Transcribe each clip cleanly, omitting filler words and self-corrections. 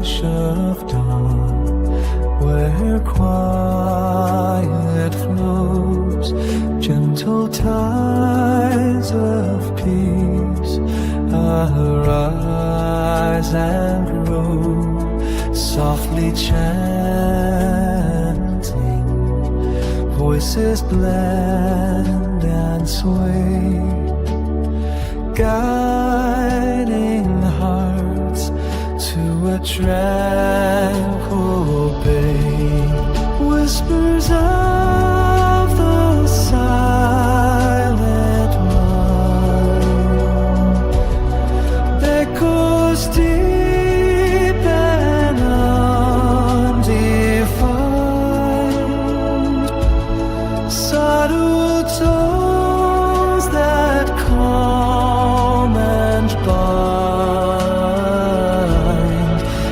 hush of dawn, where quiet flows, gentle tides of peace arise and grow, softly chanting, voices blend and sway, guiding hearts to a tranquil bay. Whispers of the silent mind, echoes deep and undefined, subtle tones that calm and bind.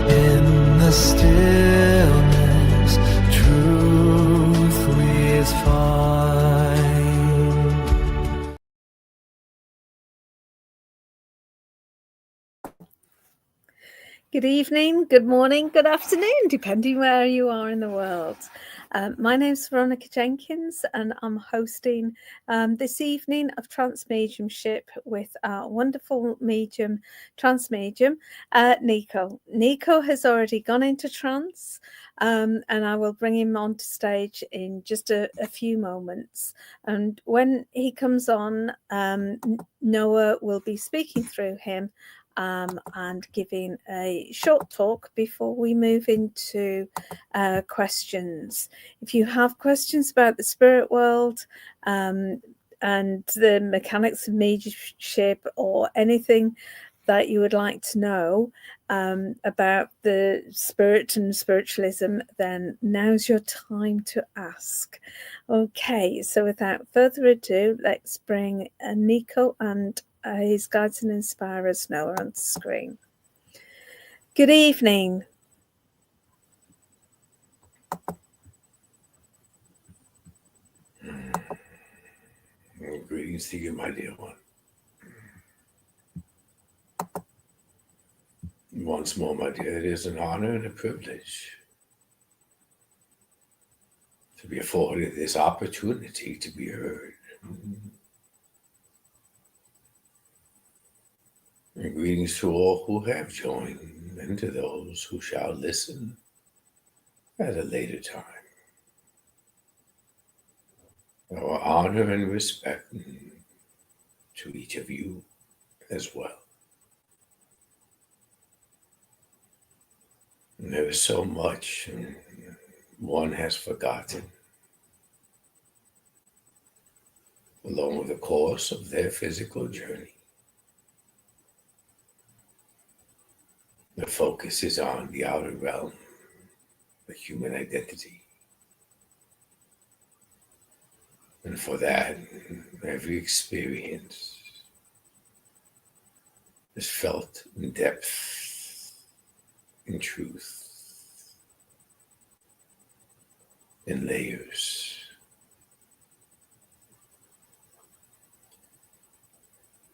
In the stillness, truth we find. Good evening, good morning, good afternoon, depending where you are in the world. My name's Veronica Jenkins, and I'm hosting this evening of Trance Mediumship with our wonderful medium, Trance Medium, Niko. Niko has already gone into trance, and I will bring him onto stage in just a few moments. And when he comes on, Noah will be speaking through him and giving a short talk before we move into questions. If you have questions about the spirit world and the mechanics of mediumship, or anything that you would like to know about the spirit and spiritualism, then now's your time to ask. Okay, so without further ado, let's bring Niko and his guides and inspirers Noah on the screen. Good evening. Greetings to you, my dear one. Once more, my dear, it is an honor and a privilege to be afforded this opportunity to be heard. And greetings to all who have joined, and to those who shall listen at a later time. Our honor and respect to each of you as well. And there is so much one has forgotten along the course of their physical journey. The focus is on the outer realm, the human identity. And for that, every experience is felt in depth, in truth, in layers.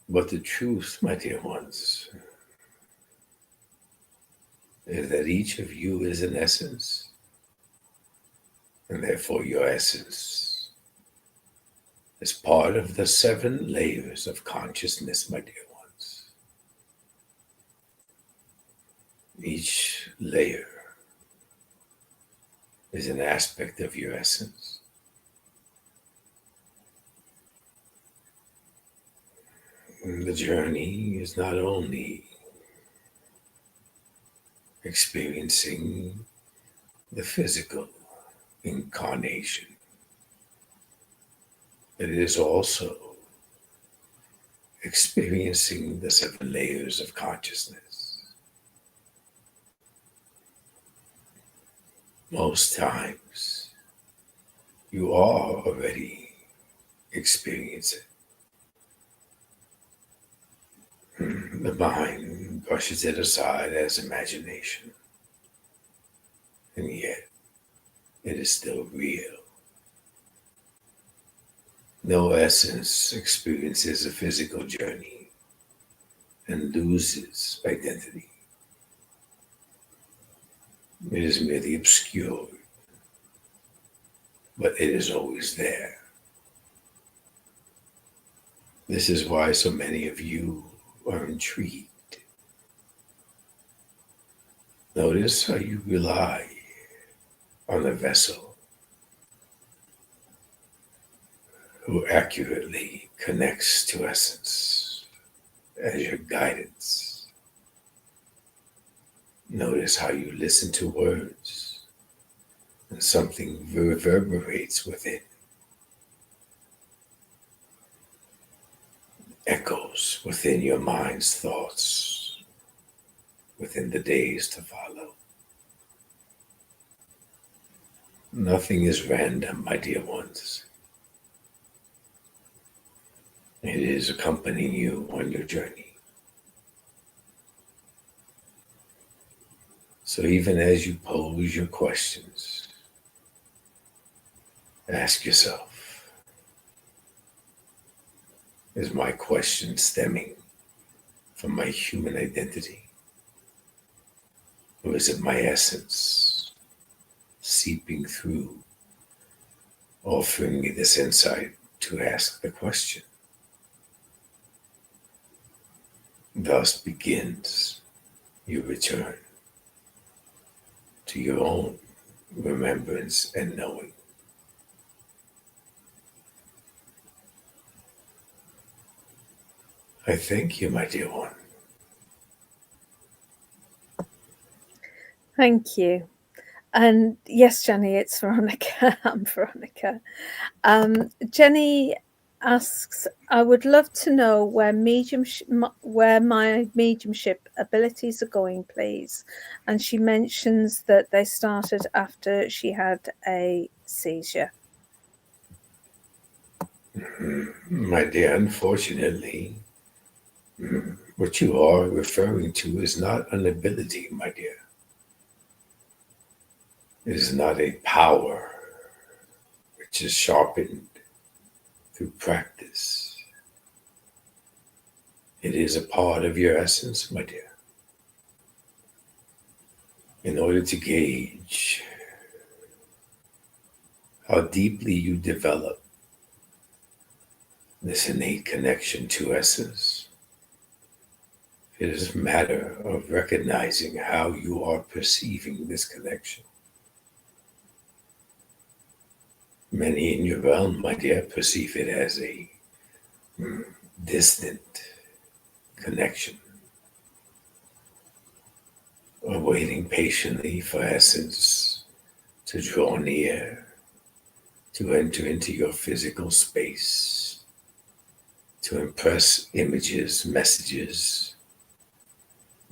But the truth, my dear ones, is that each of you is an essence, and therefore your essence is part of the 7 layers of consciousness, my dear ones. Each layer is an aspect of your essence. And the journey is not only experiencing the physical incarnation, it is also experiencing the 7 layers of consciousness. Most times, you are already experiencing it. The mind brushes it aside as imagination, and yet it is still real. No essence experiences a physical journey and loses identity. It is merely obscured, but it is always there. This is why so many of you are intrigued. Notice how you rely on a vessel who accurately connects to essence as your guidance. Notice how you listen to words and something reverberates within, echoes within your mind's thoughts, within the days to follow. Nothing is random, my dear ones. It is accompanying you on your journey. So even as you pose your questions, ask yourself, is my question stemming from my human identity? Or is it my essence seeping through, offering me this insight to ask the question? Thus begins your return to your own remembrance and knowing. I thank you, my dear one. Thank you. And yes, Jenny, it's Veronica. I'm Veronica. Jenny asks, I would love to know where my mediumship abilities are going, please. And she mentions that they started after she had a seizure. My dear, unfortunately, what you are referring to is not an ability, my dear. It is not a power which is sharpened through practice. It is a part of your essence, my dear. In order to gauge how deeply you develop this innate connection to essence, it is a matter of recognizing how you are perceiving this connection. Many in your realm, my dear, perceive it as a distant connection, or waiting patiently for essence to draw near, to enter into your physical space, to impress images, messages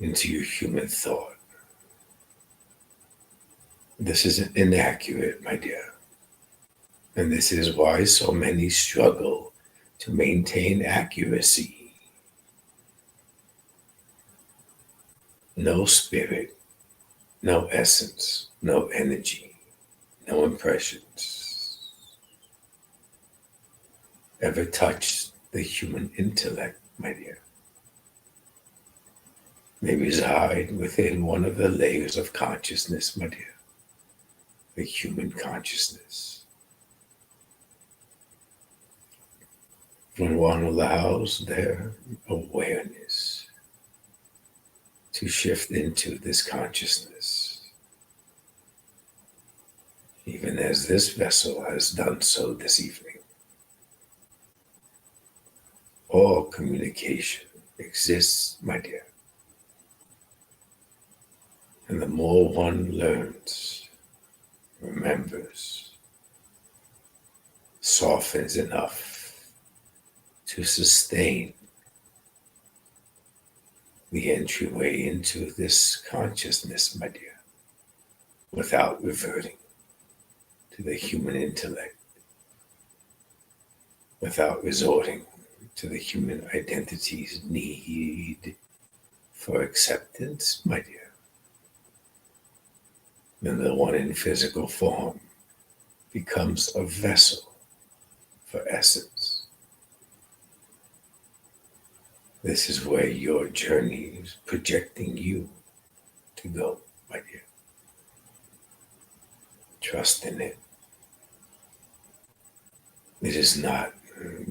into your human thought. This is inaccurate, my dear. And this is why so many struggle to maintain accuracy. No spirit, no essence, no energy, no impressions ever touch the human intellect, my dear. They reside within one of the layers of consciousness, my dear, the human consciousness. When one allows their awareness to shift into this consciousness, even as this vessel has done so this evening, all communication exists, my dear. And the more one learns, remembers, softens enough to sustain the entryway into this consciousness, my dear, without reverting to the human intellect, without resorting to the human identity's need for acceptance, my dear, then the one in physical form becomes a vessel for essence. This is where your journey is projecting you to go, my dear. Trust in it. It is not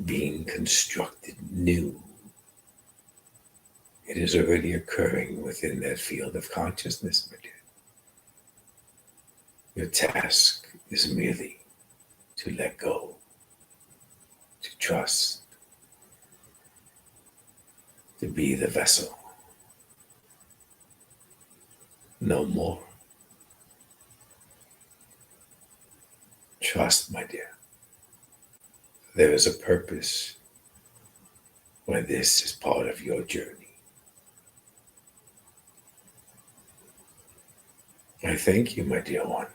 being constructed new. It is already occurring within that field of consciousness, my dear. Your task is merely to let go, to trust, to be the vessel. No more. Trust, my dear. There is a purpose when this is part of your journey. I thank you, my dear one.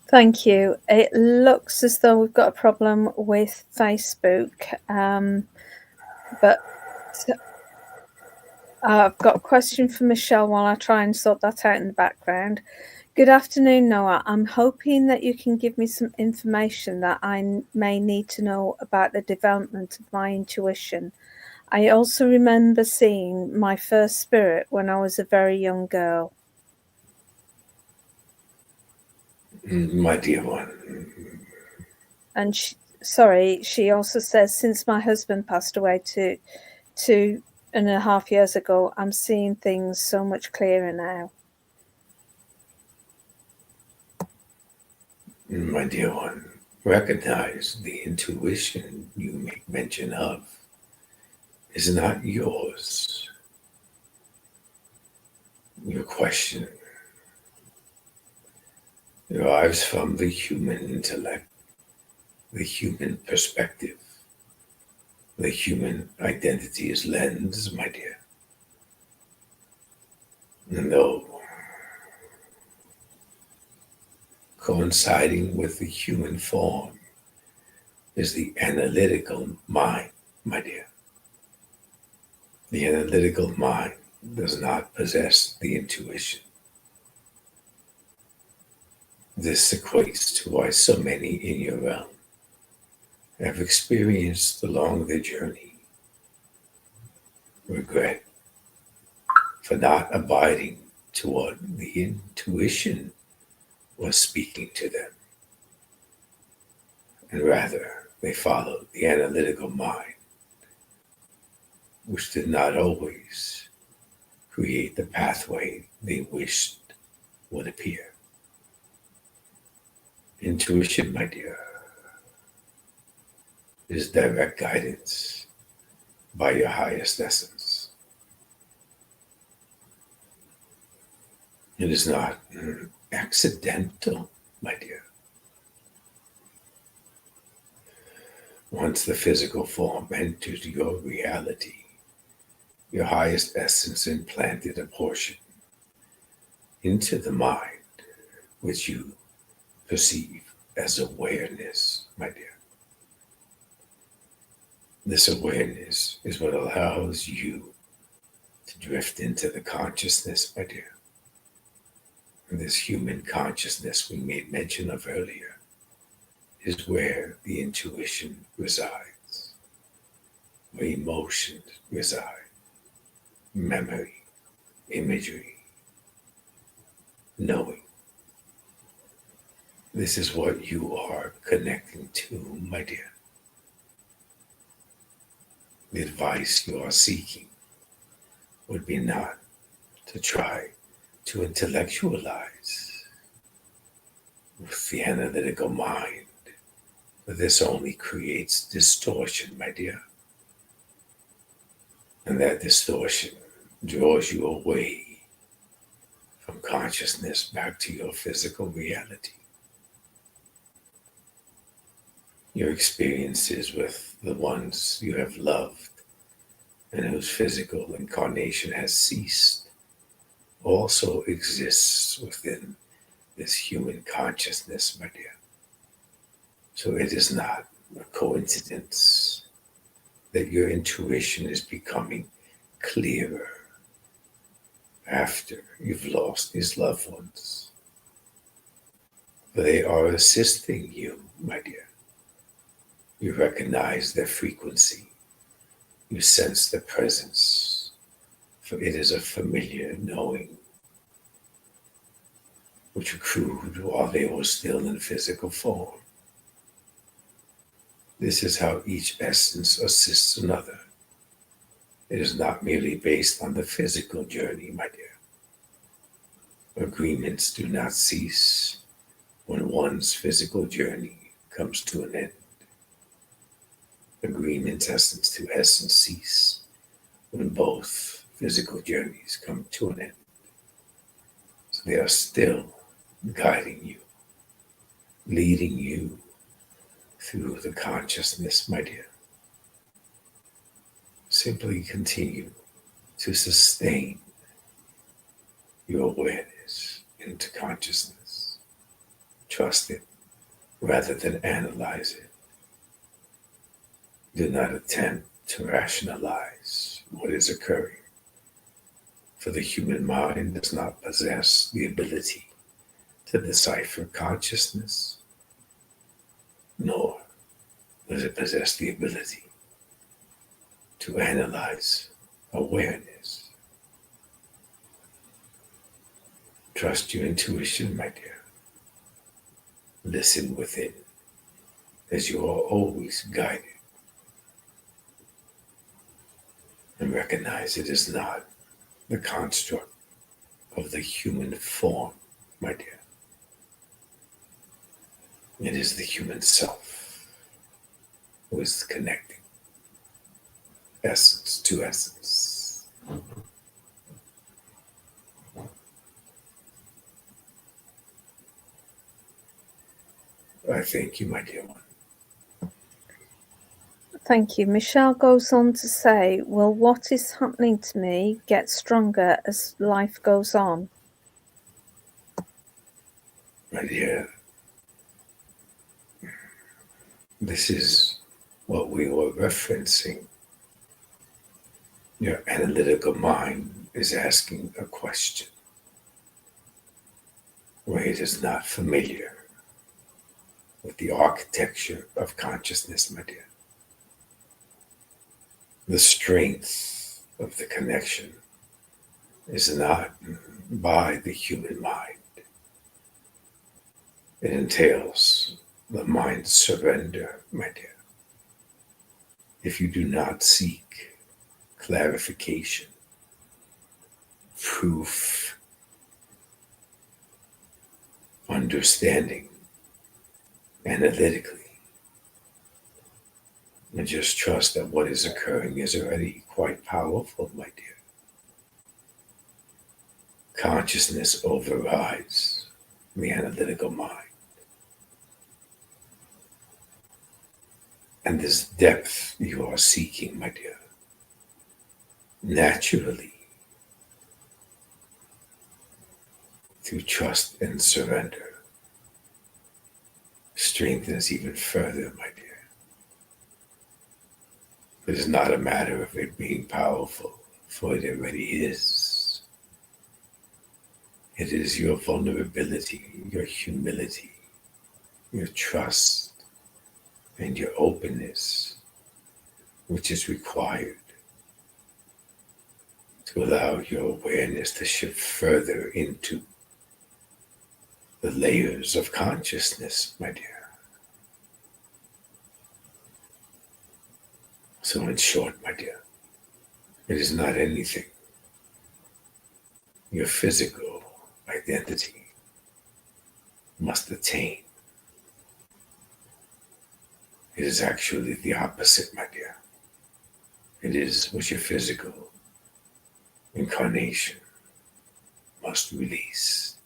Thank you. It looks as though we've got a problem with Facebook, but I've got a question for Michelle while I try and sort that out in the background. Good afternoon, Noah. I'm hoping that you can give me some information that I may need to know about the development of my intuition. I also remember seeing my first spirit when I was a very young girl. My dear one. And she also says, since my husband passed away 2.5 years ago, I'm seeing things so much clearer now. My dear one, recognize the intuition you make mention of is not yours. Your question derives from the human intellect, the human perspective, the human identity's lens, my dear. And though coinciding with the human form is the analytical mind, my dear. The analytical mind does not possess the intuition. This equates to why so many in your realm have experienced along their journey regret for not abiding to what the intuition was speaking to them. And rather, they followed the analytical mind, which did not always create the pathway they wished would appear. Intuition, my dear, is direct guidance by your highest essence. It is not accidental, my dear. Once the physical form enters your reality, your highest essence implanted a portion into the mind which you perceive as awareness, my dear. This awareness is what allows you to drift into the consciousness, my dear. And this human consciousness we made mention of earlier is where the intuition resides, where emotions reside, memory, imagery, knowing. This is what you are connecting to, my dear. The advice you are seeking would be not to try to intellectualize with the analytical mind. This only creates distortion, my dear. And that distortion draws you away from consciousness back to your physical reality. Your experiences with the ones you have loved and whose physical incarnation has ceased also exists within this human consciousness, my dear. So it is not a coincidence that your intuition is becoming clearer after you've lost these loved ones. They are assisting you, my dear. You recognize their frequency. You sense their presence, for it is a familiar knowing. which accrued while they were still in physical form. This is how each essence assists another. It is not merely based on the physical journey, my dear. Agreements do not cease when one's physical journey comes to an end. Agreements essence to essence cease when both physical journeys come to an end. So they are still guiding you, leading you through the consciousness, my dear. Simply continue to sustain your awareness into consciousness. Trust it rather than analyze it. Do not attempt to rationalize what is occurring, for the human mind does not possess the ability to decipher consciousness, nor does it possess the ability to analyze awareness. Trust your intuition, my dear. Listen within, as you are always guided. And recognize it is not the construct of the human form, my dear. It is the human self who is connecting essence to essence. I thank you, my dear one. Thank you. Michelle goes on to say, will what is happening to me get stronger as life goes on? My dear, this is what we were referencing. Your analytical mind is asking a question where it is not familiar with the architecture of consciousness, my dear. The strength of the connection is not by the human mind. It entails the mind's surrender, my dear. If you do not seek clarification, proof, understanding, analytically, and just trust that what is occurring is already quite powerful, my dear. Consciousness overrides the analytical mind. And this depth you are seeking, my dear, naturally, through trust and surrender, strengthens even further, my dear. It is not a matter of it being powerful, for it already is. It is your vulnerability, your humility, your trust, and your openness, which is required to allow your awareness to shift further into the layers of consciousness, my dear. So in short, my dear, it is not anything your physical identity must attain. It is actually the opposite, my dear. It is what your physical incarnation must release.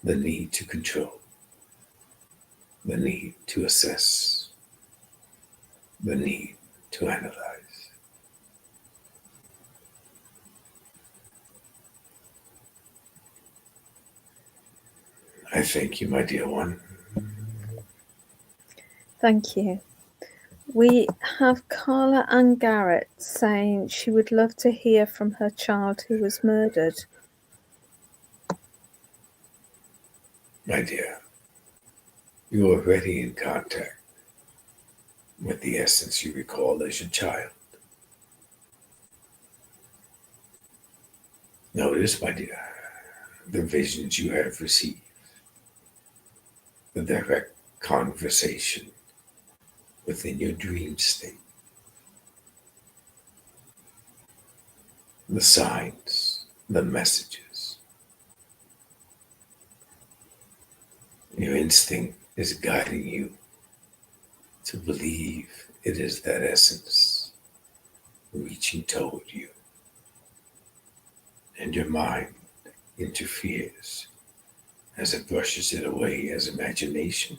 The need to control, the need to assess, the need to analyze. I thank you, my dear one. Thank you. We have Carla Ann Garrett saying she would love to hear from her child who was murdered. My dear, you are already in contact with the essence you recall as your child. Notice, my dear, the visions you have received, the direct conversation within your dream state, the signs, the messages. Your instinct is guiding you to believe it is that essence reaching toward you, and your mind interferes as it brushes it away as imagination.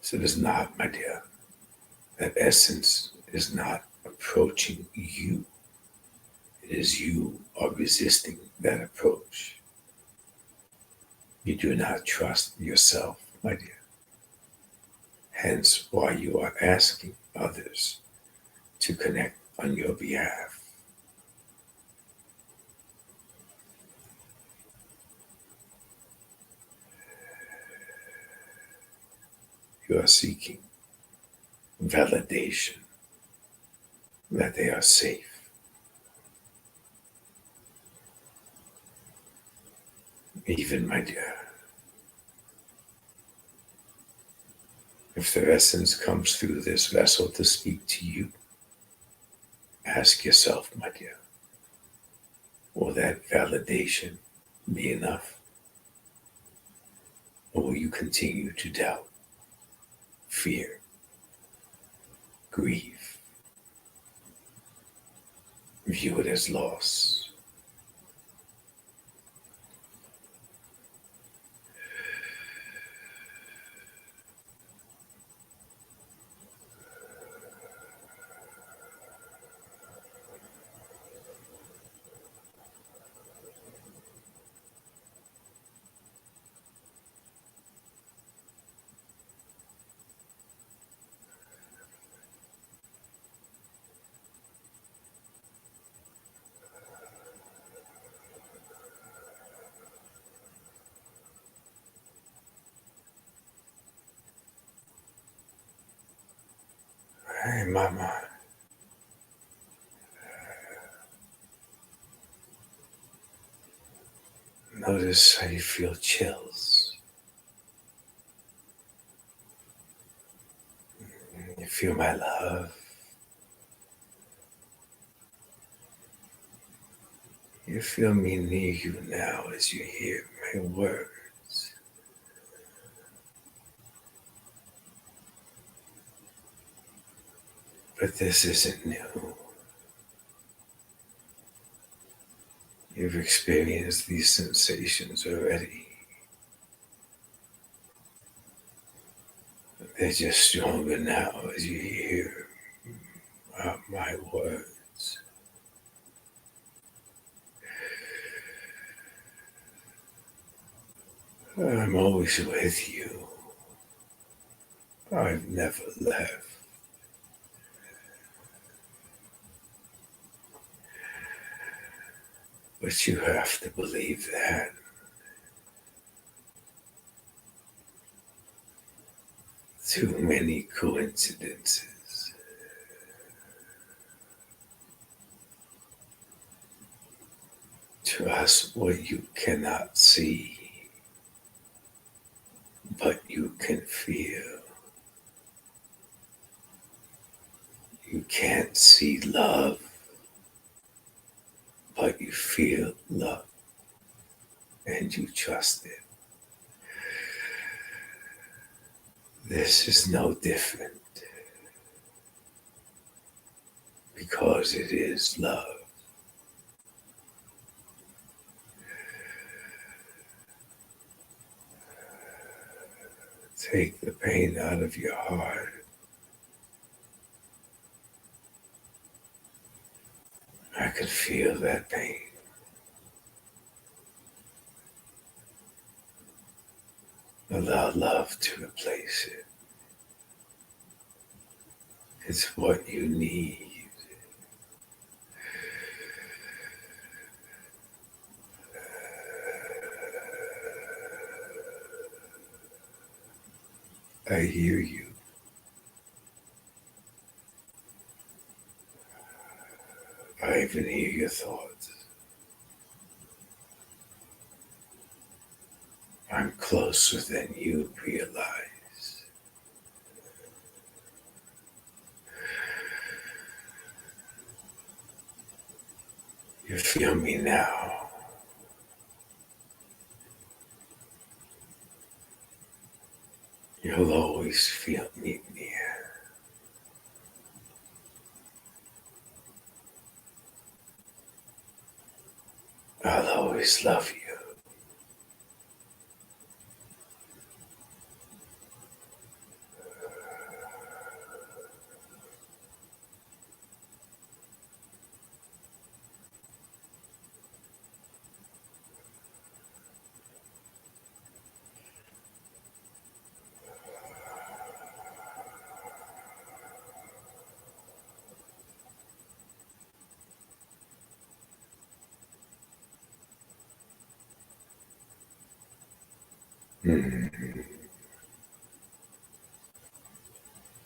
So it is not, my dear. That essence is not approaching you. It is you are resisting that approach. You do not trust yourself, my dear. Hence why you are asking others to connect on your behalf. You are seeking validation that they are safe. Even, my dear, if their essence comes through this vessel to speak to you, ask yourself, my dear, will that validation be enough? Or will you continue to doubt, fear, grieve, view it as loss? Hey, Mama. Notice how you feel chills. You feel my love. You feel me near you now as you hear my words. But this isn't new. You've experienced these sensations already. They're just stronger now as you hear my words. I'm always with you. I've never left. But you have to believe that. Too many coincidences. Trust what you cannot see, but you can feel. You can't see love, but you feel love, and you trust it. This is no different, because it is love. Take the pain out of your heart. I can feel that pain. Allow love to replace it. It's what you need. I hear you. I even hear your thoughts. I'm closer than you realize. You feel me now. You'll always feel me near. I'll always love you.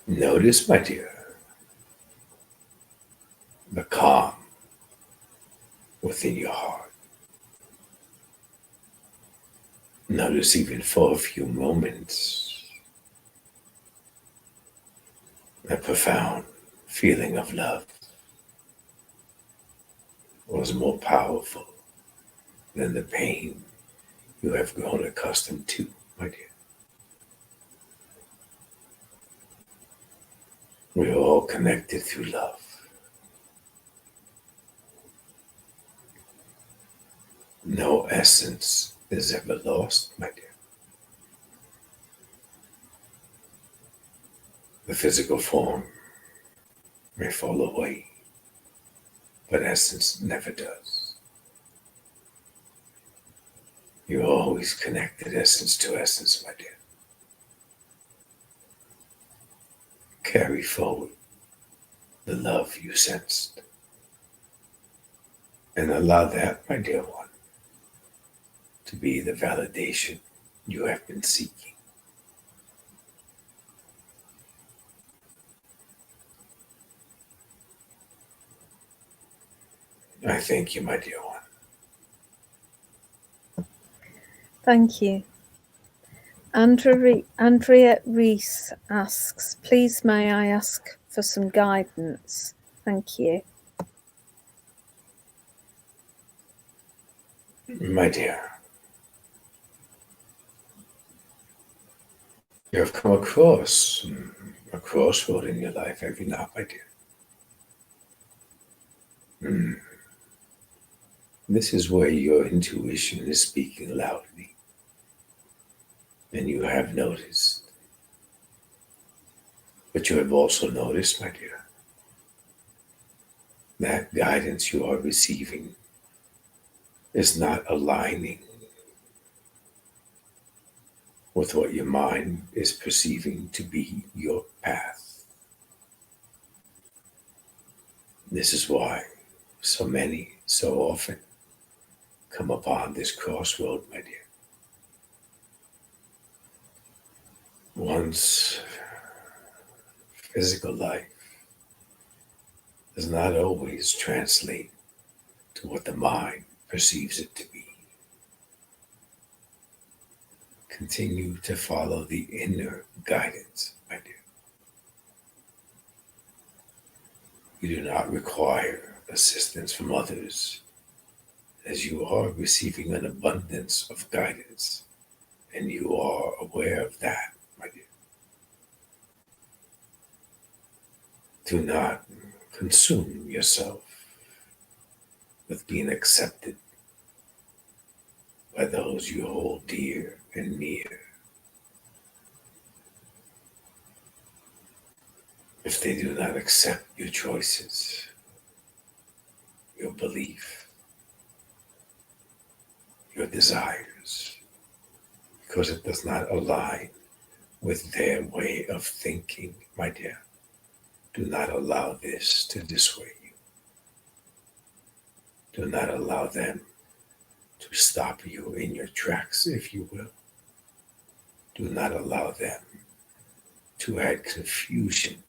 Notice, my dear, the calm within your heart. Notice even for a few moments a profound feeling of love was more powerful than the pain you have grown accustomed to, my dear. We are all connected through love. No essence is ever lost, my dear. The physical form may fall away, but essence never does. You're always connected essence to essence, my dear. Carry forward the love you sensed and allow that, my dear one, to be the validation you have been seeking. I thank you, my dear one. Thank you. Andrea Reese asks, please may I ask for some guidance? Thank you. My dear, you have come across a crossroad in your life, have you not, my dear? This is where your intuition is speaking loudly, and you have noticed. But you have also noticed, my dear, that guidance you are receiving is not aligning with what your mind is perceiving to be your path. This is why so many, so often, come upon this crossroad, my dear. One's physical life does not always translate to what the mind perceives it to be. Continue to follow the inner guidance, my dear. You do not require assistance from others, as you are receiving an abundance of guidance, and you are aware of that, my dear. Do not consume yourself with being accepted by those you hold dear and near. If they do not accept your choices, your belief, your desires, because it does not align with their way of thinking, my dear, do not allow this to dissuade you. Do not allow them to stop you in your tracks, if you will. Do not allow them to add confusion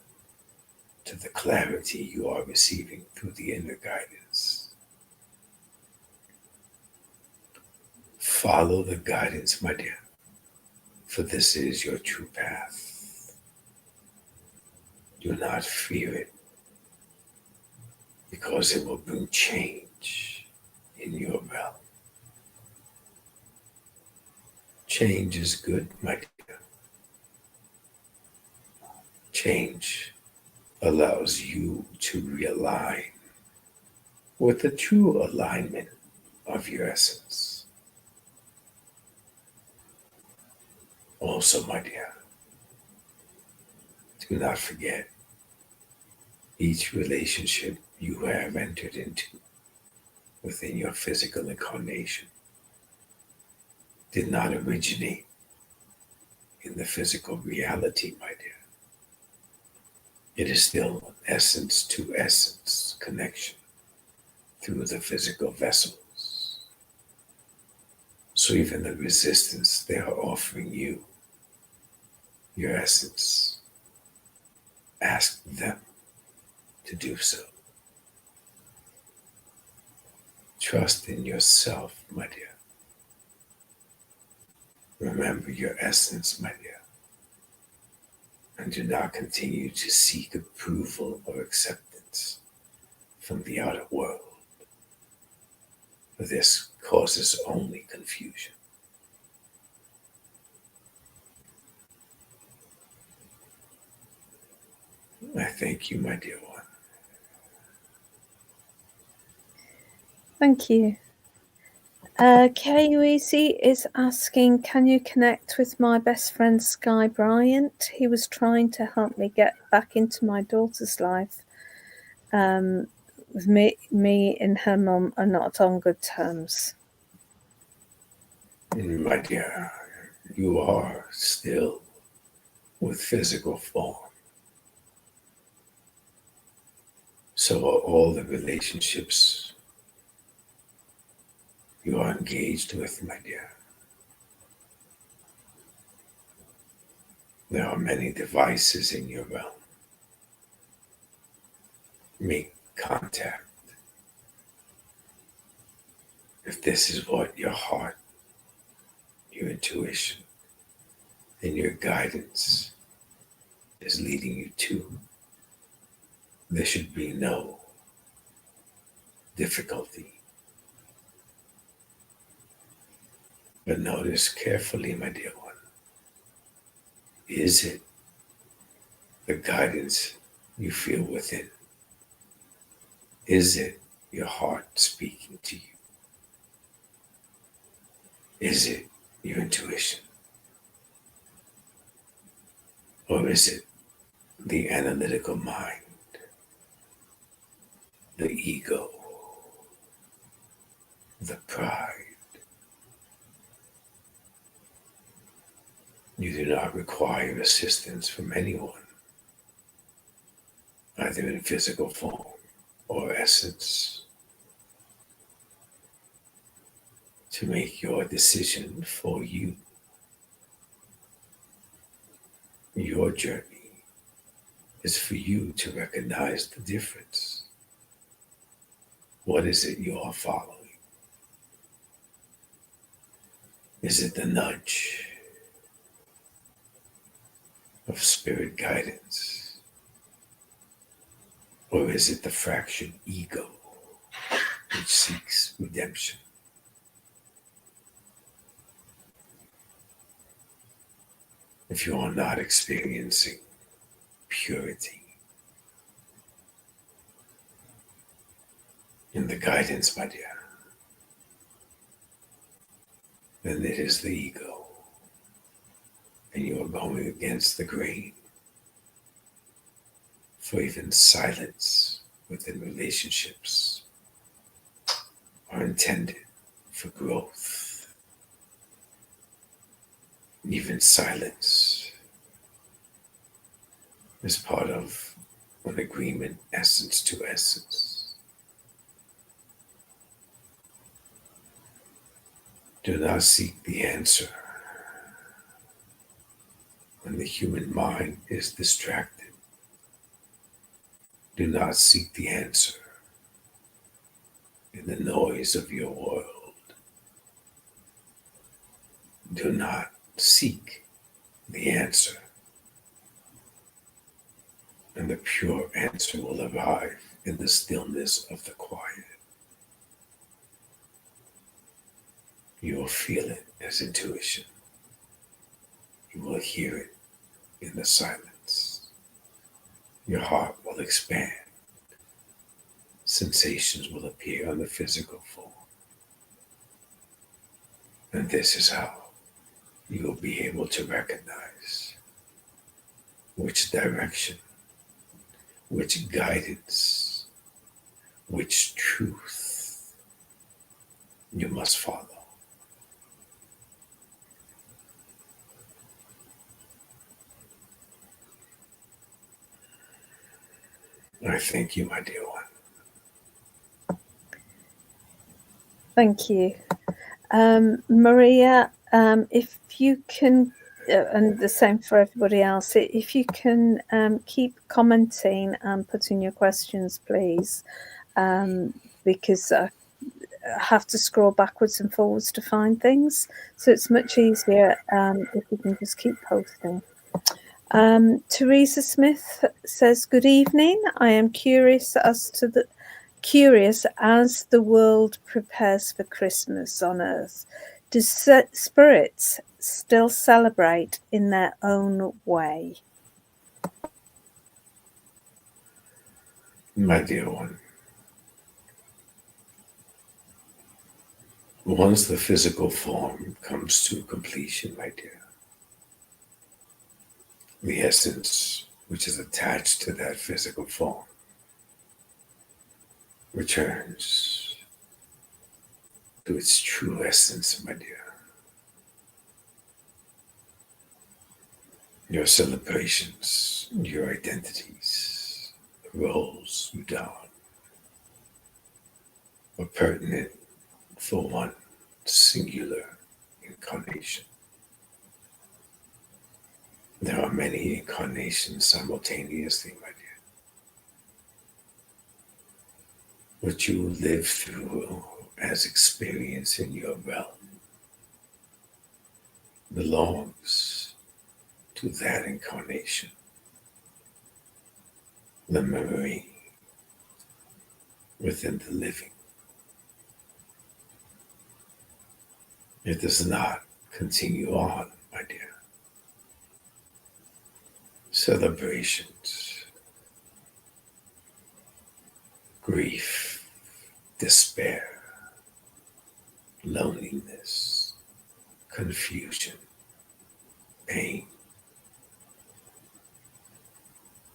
to the clarity you are receiving through the inner guidance. Follow the guidance, my dear, for this is your true path. Do not fear it, because it will bring change in your realm. Change is good, my dear. Change allows you to realign with the true alignment of your essence. Also, my dear, do not forget each relationship you have entered into within your physical incarnation did not originate in the physical reality, my dear. It is still an essence to essence connection through the physical vessels. So even the resistance they are offering you, your essence, ask them to do so. Trust in yourself, my dear. Remember your essence, my dear. And do not continue to seek approval or acceptance from the outer world, for this causes only confusion. I thank you, my dear one. Thank you. KUEC is asking, can you connect with my best friend Sky Bryant? He was trying to help me get back into my daughter's life. With me and her mum are not on good terms. My dear, you are still with physical form. So are all the relationships you are engaged with, my dear. There are many devices in your realm. Make contact. If this is what your heart, your intuition, and your guidance is leading you to, there should be no difficulty. But notice carefully, my dear one, is it the guidance you feel within? Is it your heart speaking to you? Is it your intuition? Or is it the analytical mind, the ego, the pride? You do not require assistance from anyone, either in physical form or essence, to make your decision for you. Your journey is for you to recognize the difference. What is it you are following? Is it the nudge of spirit guidance? Or is it the fractured ego which seeks redemption? If you are not experiencing purity in the guidance, my dear, then it is the ego, and you are going against the grain. For even silence within relationships are intended for growth. Even silence is part of an agreement, essence to essence. Do not seek the answer when the human mind is distracted. Do not seek the answer in the noise of your world. Do not seek the answer, and the pure answer will arrive in the stillness of the quiet. You will feel it as intuition. You will hear it in the silence. Your heart will expand. Sensations will appear on the physical form. And this is how you will be able to recognize which direction, which guidance, which truth you must follow. I thank you, my dear one. Thank you. Maria, if you can, and the same for everybody else, if you can keep commenting and putting your questions, please, because I have to scroll backwards and forwards to find things. So it's much easier if you can just keep posting. Teresa Smith says, "Good evening. I am curious as the world prepares for Christmas on Earth. Do spirits still celebrate in their own way?" My dear one, once the physical form comes to completion, my dear, the essence which is attached to that physical form returns to its true essence, my dear. Your celebrations, your identities, the roles you don are pertinent for one singular incarnation. There are many incarnations simultaneously, my dear. What you live through as experience in your realm belongs to that incarnation. The memory within the living. It does not continue on, my dear. Celebrations, grief, despair, loneliness, confusion, pain.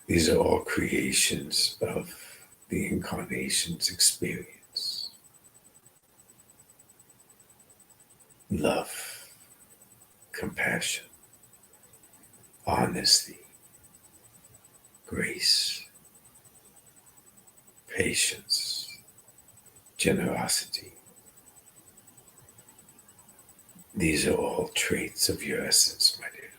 These are all creations of the incarnation's experience. Love, compassion, honesty, grace, patience, generosity. These are all traits of your essence, my dear.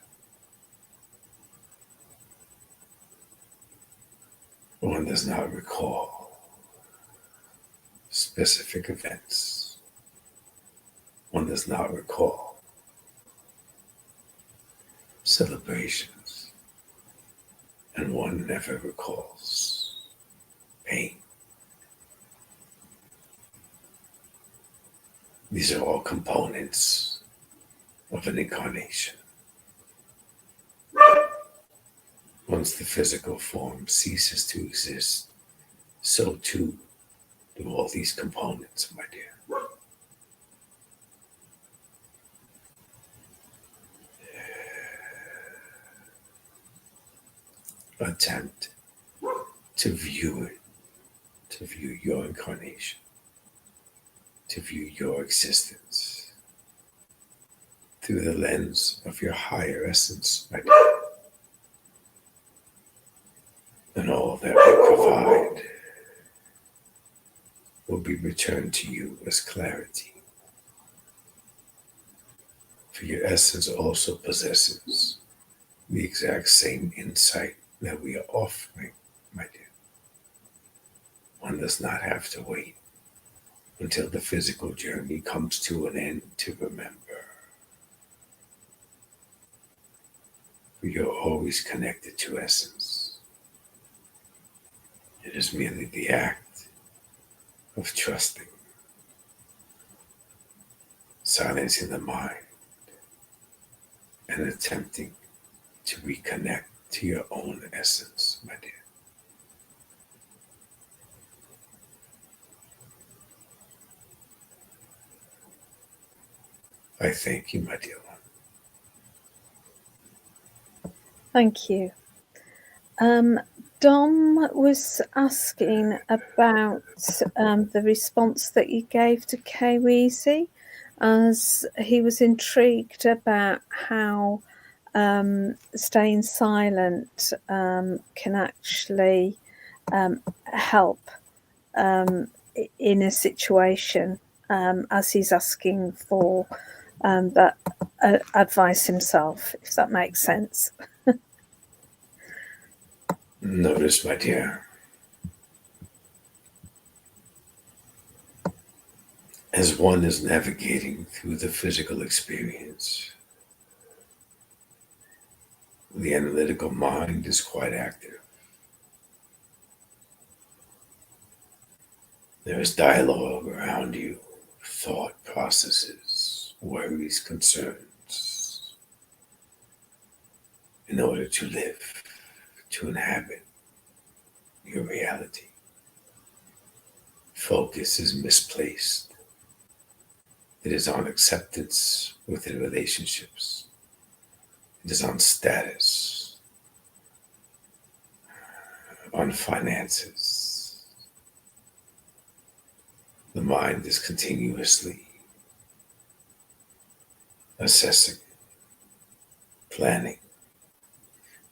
One does not recall specific events. One does not recall celebrations. And one never recalls pain. These are all components of an incarnation. Once the physical form ceases to exist, so too do all these components, my dear. Attempt to view it, to view your incarnation, to view your existence through the lens of your higher essence, my dear. And all that we provide will be returned to you as clarity. For your essence also possesses the exact same insight that we are offering, my dear. One does not have to wait until the physical journey comes to an end to remember. For you're always connected to essence. It is merely the act of trusting, silencing the mind, and attempting to reconnect to your own essence, my dear. I thank you, my dear one. Thank you. Dom was asking about the response that you gave to K-Weezy, as he was intrigued about how staying silent can actually help in a situation, as he's asking for that advice himself, if that makes sense. Notice, my dear, as one is navigating through the physical experience, the analytical mind is quite active. There is dialogue around you, thought processes, worries, concerns, in order to live, to inhabit your reality. Focus is misplaced. It is on acceptance within relationships. It is on status, on finances. The mind is continuously assessing, planning,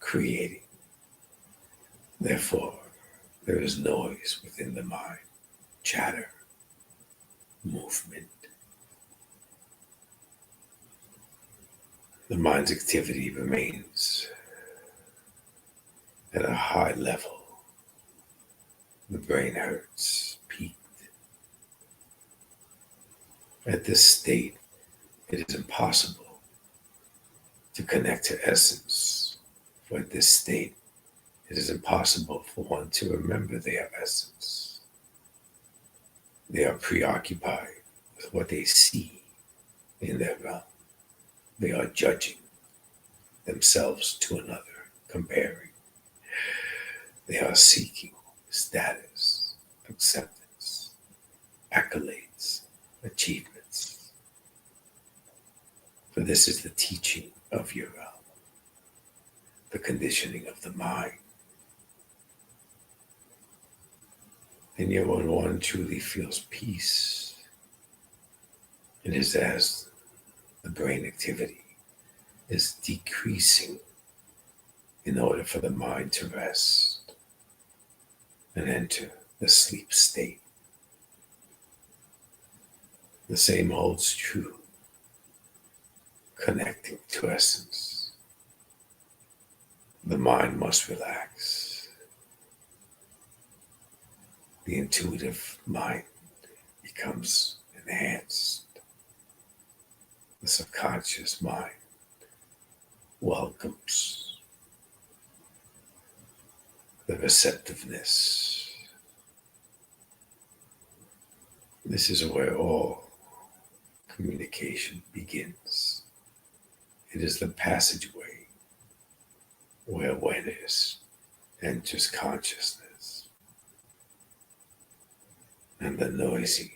creating. Therefore, there is noise within the mind, chatter, movement. The mind's activity remains at a high level. The brain hurts, peaked. At this state, it is impossible to connect to essence. For at this state, it is impossible for one to remember their essence. They are preoccupied with what they see in their realm. They are judging themselves to another, comparing. They are seeking status, acceptance, accolades, achievements. For this is the teaching of your realm, the conditioning of the mind. And yet when one truly feels peace, it is as the brain activity is decreasing in order for the mind to rest and enter the sleep state. The same holds true, connecting to essence. The mind must relax. The intuitive mind becomes enhanced. The subconscious mind welcomes the receptiveness. This is where all communication begins. It is the passageway where awareness enters consciousness, and the noisy,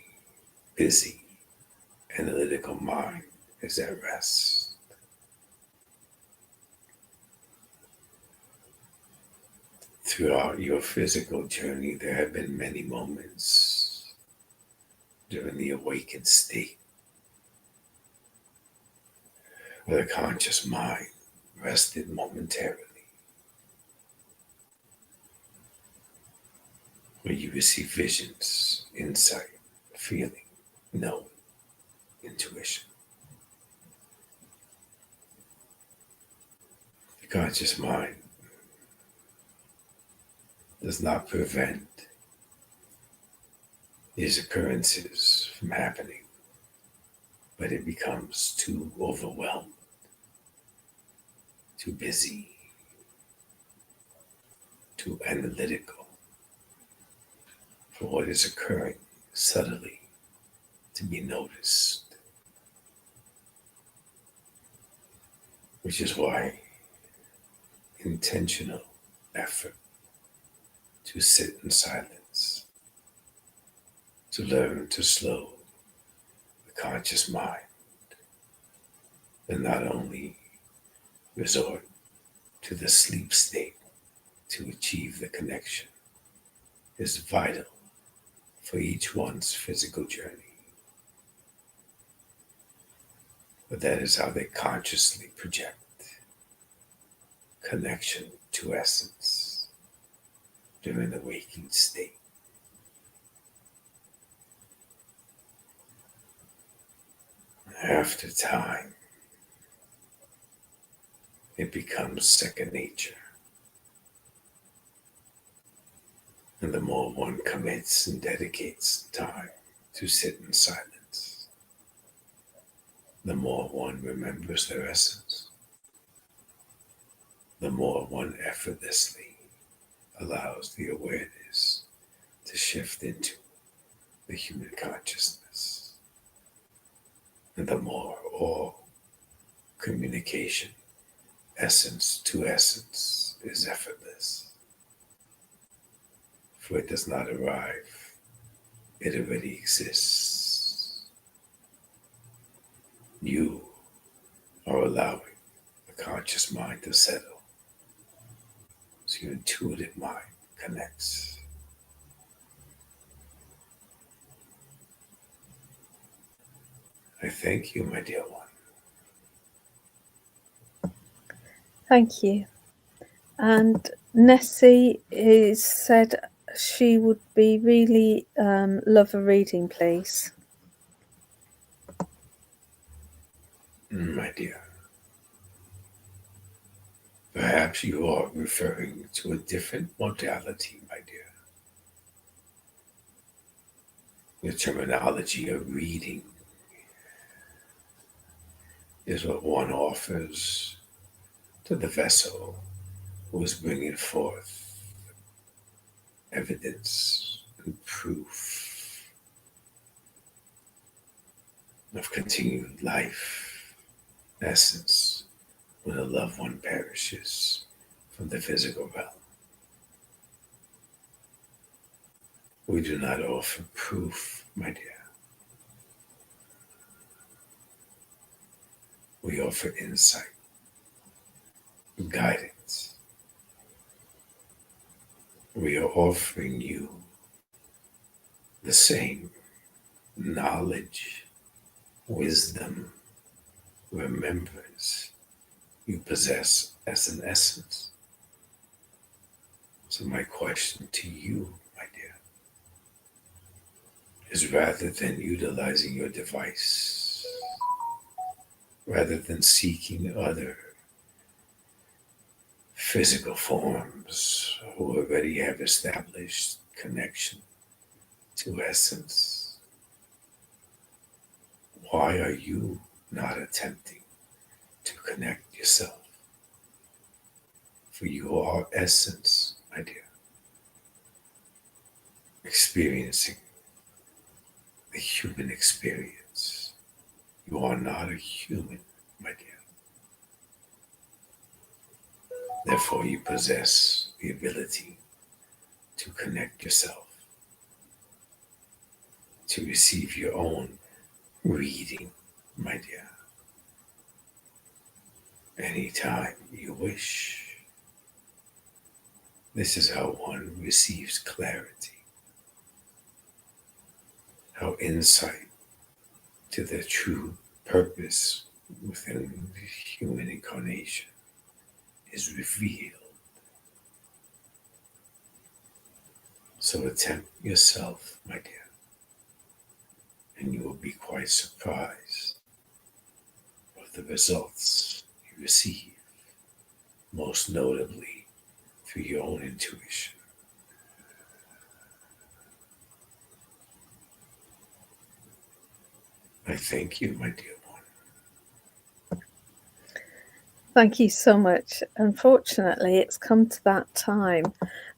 busy, analytical mind is at rest. Throughout your physical journey, there have been many moments during the awakened state where the conscious mind rested momentarily, where you receive visions, insight, feeling, knowing, intuition. The conscious mind does not prevent these occurrences from happening, but it becomes too overwhelmed too busy, too analytical for what is occurring subtly to be noticed. Which is why intentional effort to sit in silence, to learn to slow the conscious mind, and not only resort to the sleep state to achieve the connection, is vital for each one's physical journey. But that is how they consciously project connection to essence during the waking state. After time, it becomes second nature. And the more one commits and dedicates time to sit in silence, the more one remembers their essence, the more one effortlessly allows the awareness to shift into the human consciousness, and the more all communication, essence to essence, is effortless. For it does not arrive, it already exists. You are allowing the conscious mind to settle, so your intuitive mind connects. I thank you, my dear one. Thank you. And Nessie is said she would be really love a reading, please. My dear, perhaps you are referring to a different modality, my dear. The terminology of reading is what one offers to the vessel who is bringing forth evidence and proof of continued life, essence, when a loved one perishes from the physical realm. We do not offer proof, my dear. We offer insight, guidance. We are offering you the same knowledge, wisdom, remembrance you possess as an essence. So my question to you, my dear, is rather than utilizing your device, rather than seeking other physical forms who already have established connection to essence, why are you not attempting to connect yourself? For you are essence, my dear, experiencing the human experience. You are not a human, my dear. Therefore, you possess the ability to connect yourself, to receive your own reading, my dear, anytime you wish. This is how one receives clarity, how insight to the true purpose within the human incarnation is revealed. So attempt yourself, my dear, and you will be quite surprised of the results you receive, most notably through your own intuition. I thank you, my dear one. Thank you so much. Unfortunately, it's come to that time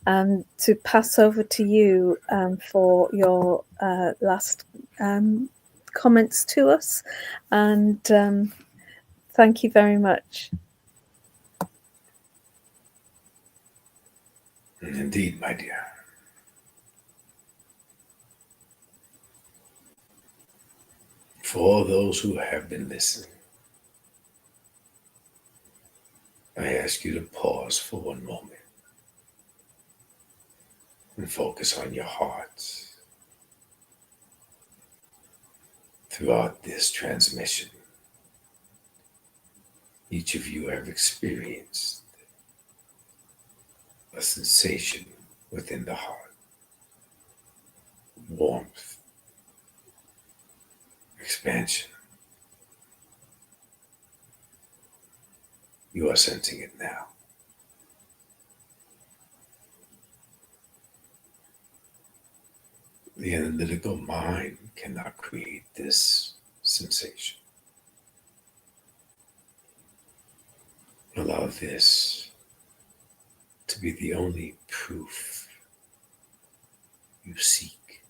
to pass over to you for your last comments to us. And thank you very much. Indeed, my dear. For all those who have been listening, I ask you to pause for one moment and focus on your hearts. Throughout this transmission, each of you have experienced a sensation within the heart, warmth, expansion. You are sensing it now. The analytical mind cannot create this sensation. Allow this to be the only proof you seek.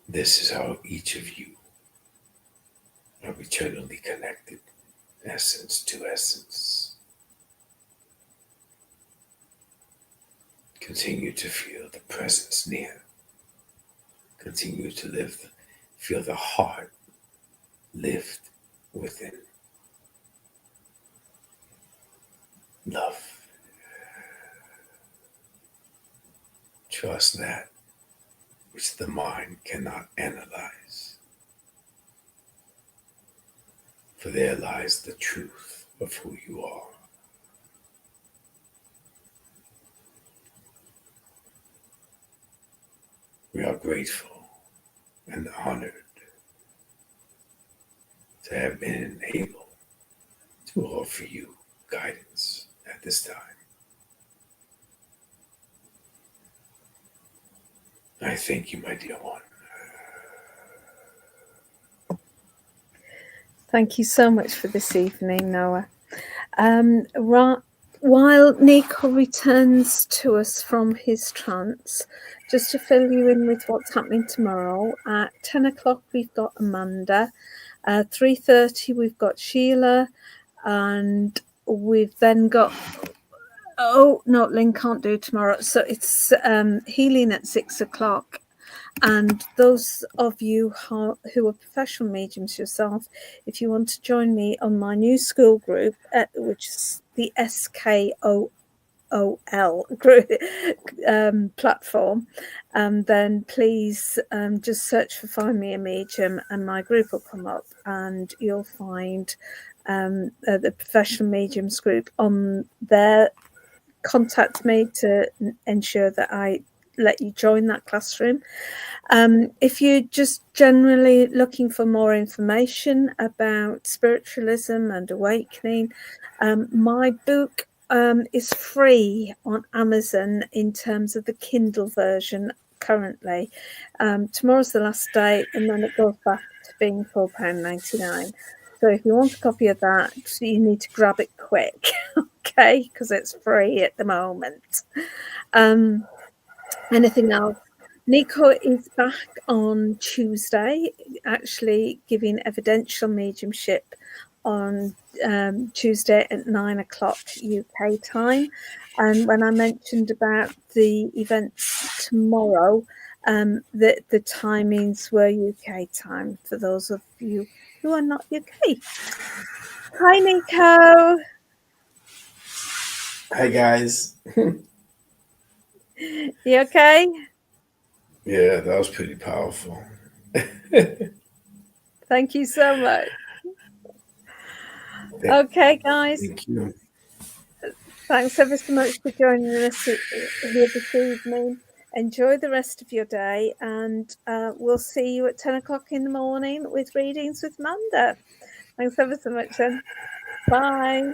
This is how each of you are eternally connected, essence to essence. Continue to feel the presence near. Continue to feel the heart lift within. Love. Trust that which the mind cannot analyze. For there lies the truth of who you are. We are grateful and honored to have been able to offer you guidance at this time. I thank you, my dear one. Thank you so much for this evening, Noah. While Niko returns to us from his trance, just to fill you in with what's happening tomorrow, at 10 o'clock we've got Amanda, 3:30 we've got Sheila, and we've then got, oh no, Lynn can't do tomorrow, so it's healing at 6 o'clock. And those of you who are professional mediums yourself, if you want to join me on my new school group, which is the SKOOL group, platform, then please just search for Find Me a Medium and my group will come up and you'll find the professional mediums group on there. Contact me to ensure that I let you join that classroom. If you're just generally looking for more information about spiritualism and awakening, my book is free on Amazon in terms of the Kindle version currently. Tomorrow's the last day and then it goes back to being £4.99. So if you want a copy of that, you need to grab it quick, okay? Because it's free at the moment. Anything else? Niko is back on Tuesday, actually giving evidential mediumship on Tuesday at 9 o'clock UK time. And when I mentioned about the events tomorrow, the timings were UK time for those of you who are not UK. Hi, Niko. Hi, guys. You okay? Yeah, that was pretty powerful. Thank you so much. Okay, guys. Thank you. Thanks ever so much for joining us here this evening. Enjoy the rest of your day, and we'll see you at 10 o'clock in the morning with readings with Amanda. Thanks ever so much, then. Bye.